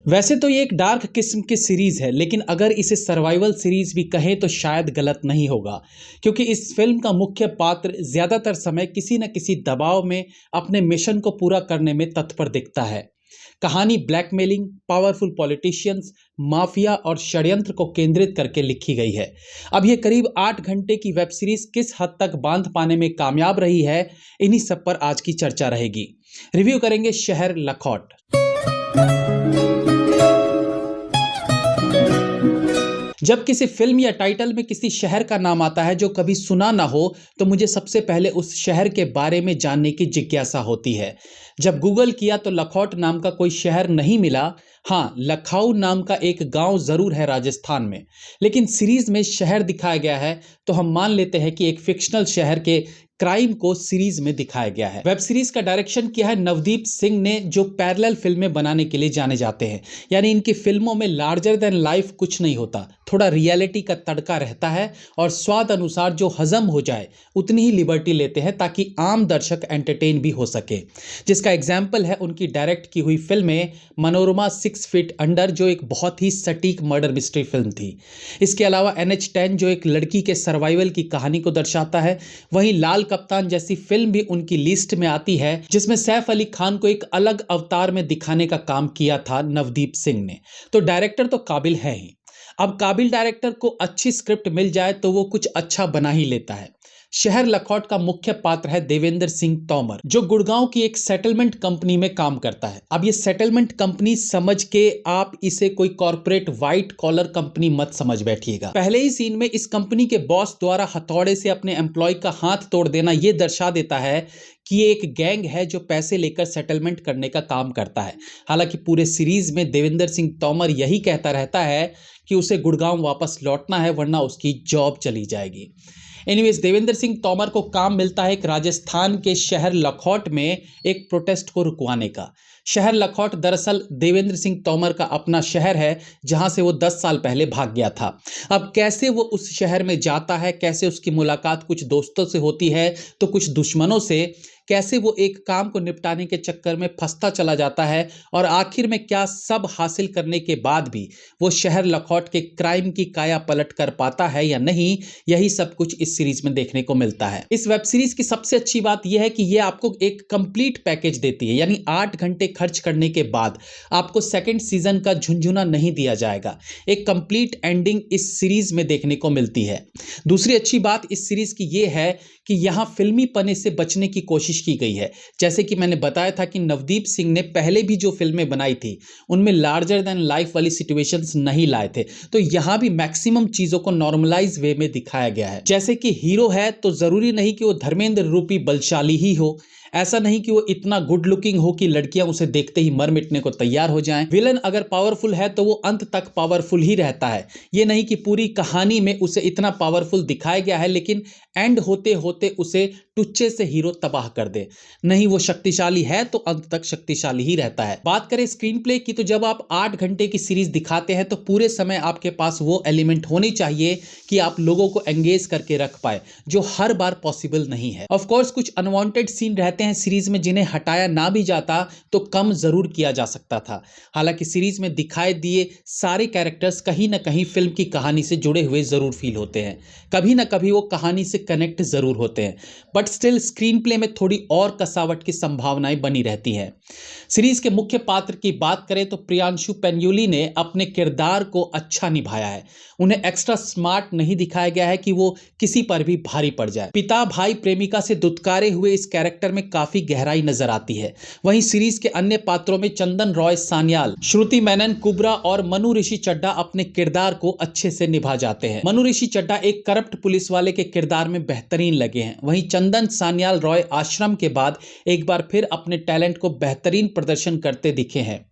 वैसे तो ये एक डार्क किस्म की सीरीज है, लेकिन अगर इसे सर्वाइवल सीरीज भी कहें तो शायद गलत नहीं होगा, क्योंकि इस फिल्म का मुख्य पात्र ज्यादातर समय किसी न किसी दबाव में अपने मिशन को पूरा करने में तत्पर दिखता है। कहानी ब्लैकमेलिंग, पावरफुल पॉलिटिशियंस, माफिया और षड्यंत्र को केंद्रित करके लिखी गई है। अब ये करीब 8 घंटे की वेब सीरीज किस हद तक बांध पाने में कामयाब रही है, इन्हीं सब पर आज की चर्चा रहेगी। रिव्यू करेंगे शहर लखौट। जब किसी फिल्म या टाइटल में किसी शहर का नाम आता है जो कभी सुना ना हो, तो मुझे सबसे पहले उस शहर के बारे में जानने की जिज्ञासा होती है। जब गूगल किया तो लखौट नाम का कोई शहर नहीं मिला। हाँ, लखाऊ नाम का एक गांव जरूर है राजस्थान में, लेकिन सीरीज में शहर दिखाया गया है तो हम मान लेते हैं कि एक फिक्शनल शहर के क्राइम को सीरीज में दिखाया गया है। वेब सीरीज का डायरेक्शन किया है नवदीप सिंह ने, जो पैरेलल फिल्में बनाने के लिए जाने जाते हैं। यानी इनकी फिल्मों में लार्जर देन लाइफ कुछ नहीं होता, थोड़ा रियलिटी का तड़का रहता है और स्वाद अनुसार जो हजम हो जाए उतनी ही लिबर्टी लेते हैं ताकि आम दर्शक एंटरटेन भी हो सके। जिसका एग्जाम्पल है उनकी डायरेक्ट की हुई फिल्में मनोरमा 6 फीट अंडर, जो एक बहुत ही सटीक मर्डर मिस्ट्री फिल्म थी। इसके अलावा NH10 जो एक लड़की के सर्वाइवल की कहानी को दर्शाता है। वहीं लाल कप्तान जैसी फिल्म भी उनकी लिस्ट में आती है, जिसमें सैफ अली खान को एक अलग अवतार में दिखाने का काम किया था नवदीप सिंह ने। तो डायरेक्टर तो काबिल है ही। अब काबिल डायरेक्टर को अच्छी स्क्रिप्ट मिल जाए तो वो कुछ अच्छा बना ही लेता है। शहर लखौट का मुख्य पात्र है देवेंद्र सिंह तोमर, जो गुड़गांव की एक सेटलमेंट कंपनी में काम करता है। अब ये सेटलमेंट कंपनी समझ के आप इसे कोई कॉर्पोरेट व्हाइट कॉलर कंपनी मत समझ बैठिएगा। पहले ही सीन में इस कंपनी के बॉस द्वारा हथौड़े से अपने एम्प्लॉय का हाथ तोड़ देना ये दर्शा देता है कि ये एक गैंग है जो पैसे लेकर सेटलमेंट करने का काम करता है। हालांकि पूरे सीरीज में देवेंद्र सिंह तोमर यही कहता रहता है कि उसे गुड़गांव वापस लौटना है, वरना उसकी जॉब चली जाएगी। एनीवेज, देवेंद्र सिंह तोमर को काम मिलता है एक राजस्थान के शहर लखौट में एक प्रोटेस्ट को रुकवाने का। शहर लखौट दरअसल देवेंद्र सिंह तोमर का अपना शहर है, जहां से वो 10 साल पहले भाग गया था। अब कैसे वो उस शहर में जाता है, कैसे उसकी मुलाकात कुछ दोस्तों से होती है तो कुछ दुश्मनों से, कैसे वो एक काम को निपटाने के चक्कर में फंसता चला जाता है और आखिर में क्या सब हासिल करने के बाद भी वो शहर लखौट के क्राइम की काया पलट कर पाता है या नहीं, यही सब कुछ इस सीरीज में देखने को मिलता है। इस वेब सीरीज की सबसे अच्छी बात यह है कि ये आपको एक कंप्लीट पैकेज देती है, यानी 8 घंटे खर्च करने के बाद आपको सेकेंड सीजन का झुंझुना नहीं दिया जाएगा। एक कंप्लीट एंडिंग इस सीरीज में देखने को मिलती है। दूसरी अच्छी बात इस सीरीज की यह है कि यहाँ फिल्मी पने से बचने की कोशिश की गई है। जैसे कि मैंने बताया था कि नवदीप सिंह ने पहले भी जो फिल्में बनाई थी उनमें लार्जर देन लाइफ वाली सिचुएशंस नहीं लाए थे, तो यहाँ भी मैक्सिमम चीजों को नॉर्मलाइज वे में दिखाया गया है। जैसे कि हीरो है तो जरूरी नहीं कि वो धर्मेंद्र रूपी बलशाली ही हो, ऐसा नहीं कि वो इतना गुड लुकिंग हो कि लड़कियां उसे देखते ही मर मिटने को तैयार हो जाएं। विलन अगर पावरफुल है तो वो अंत तक पावरफुल ही रहता है। ये नहीं कि पूरी कहानी में उसे इतना पावरफुल दिखाया गया है लेकिन एंड होते होते उसे टुच्चे से हीरो तबाह कर दे। नहीं, वो शक्तिशाली है तो अंत तक शक्तिशाली ही रहता है। बात करें स्क्रीन प्ले की, तो जब आप 8 घंटे की सीरीज दिखाते हैं तो पूरे समय आपके पास वो एलिमेंट होनी चाहिए कि आप लोगों को एंगेज करके रख पाए, जो हर बार पॉसिबल नहीं है। ऑफ कोर्स कुछ अनवांटेड सीन रहते हैं सीरीज में जिन्हें हटाया ना भी जाता तो कम जरूर किया जा सकता था। हालांकि सीरीज में दिखाए दिए सारे कैरेक्टर्स कहीं ना कहीं फिल्म की कहानी से जुड़े हुए जरूर फील होते हैं, कभी ना कभी वो कहानी से कनेक्ट जरूर होते हैं, बट स्टिल स्क्रीन प्ले में थोड़ी और कसावट की संभावनाएं बनी रहती हैं। सीरीज के मुख्य पात्र की बात करें तो प्रियांशु पेन्यूली ने अपने किरदार को अच्छा निभाया है। उन्हें एक्स्ट्रा स्मार्ट नहीं दिखाया गया है कि वो किसी पर भी भारी पड़ जाए। पिता भाई प्रेमिका से दुत्कारे हुए इस कैरेक्टर में काफी गहराई नजर आती है। वहीं सीरीज के अन्य पात्रों में चंदन रॉय सान्याल, श्रुति मेनन कुबरा और मनु ऋषि चड्ढा अपने किरदार को अच्छे से निभा जाते हैं। मनु ऋषि चड्ढा एक करप्ट पुलिस वाले के किरदार में बेहतरीन लगे हैं। वहीं चंदन सान्याल रॉय आश्रम के बाद एक बार फिर अपने टैलेंट को बेहतरीन प्रदर्शन करते दिखे हैं।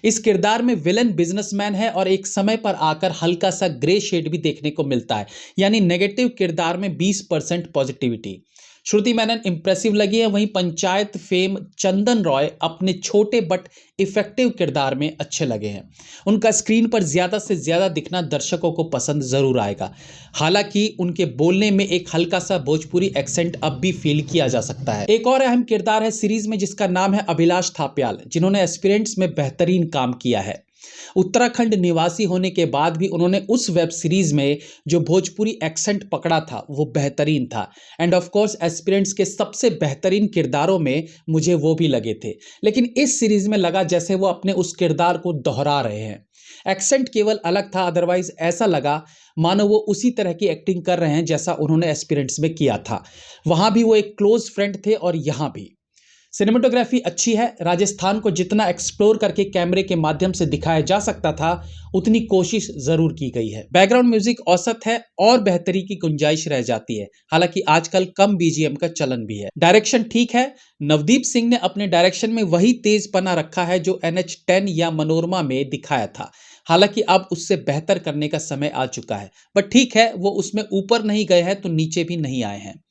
इस किरदार में विलन बिजनेसमैन है और एक समय पर आकर हल्का सा ग्रे शेड भी देखने को मिलता है, यानी नेगेटिव किरदार में 20% पॉजिटिविटी। श्रुति मेनन इंप्रेसिव लगी है। वहीं पंचायत फेम चंदन रॉय अपने छोटे बट इफेक्टिव किरदार में अच्छे लगे हैं। उनका स्क्रीन पर ज्यादा से ज्यादा दिखना दर्शकों को पसंद जरूर आएगा। हालांकि उनके बोलने में एक हल्का सा भोजपुरी एक्सेंट अब भी फील किया जा सकता है। एक और अहम किरदार है सीरीज में जिसका नाम है अभिलाष थापियाल, जिन्होंने एस्पिरेंट्स में बेहतरीन काम किया है। उत्तराखंड निवासी होने के बाद भी उन्होंने उस वेब सीरीज में जो भोजपुरी एक्सेंट पकड़ा था वो बेहतरीन था। एंड ऑफ कोर्स एस्पिरेंट्स के सबसे बेहतरीन किरदारों में मुझे वो भी लगे थे, लेकिन इस सीरीज में लगा जैसे वो अपने उस किरदार को दोहरा रहे हैं। एक्सेंट केवल अलग था, अदरवाइज ऐसा लगा मानो वो उसी तरह की एक्टिंग कर रहे हैं जैसा उन्होंने एस्पिरेंट्स में किया था। वहां भी वो एक क्लोज फ्रेंड थे और यहाँ भी। सिनेमेटोग्राफी अच्छी है। राजस्थान को जितना एक्सप्लोर करके कैमरे के माध्यम से दिखाया जा सकता था उतनी कोशिश जरूर की गई है। बैकग्राउंड म्यूजिक औसत है और बेहतरी की गुंजाइश रह जाती है, हालांकि आजकल कम बीजीएम का चलन भी है। डायरेक्शन ठीक है। नवदीप सिंह ने अपने डायरेक्शन में वही तेज पना रखा है जो NH10 या मनोरमा में दिखाया था। हालांकि अब उससे बेहतर करने का समय आ चुका है, बट ठीक है, वो उसमें ऊपर नहीं गए हैं तो नीचे भी नहीं आए हैं।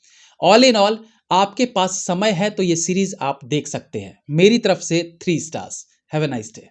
ऑल इन ऑल आपके पास समय है तो ये सीरीज आप देख सकते हैं। मेरी तरफ से 3 stars. Have a nice day.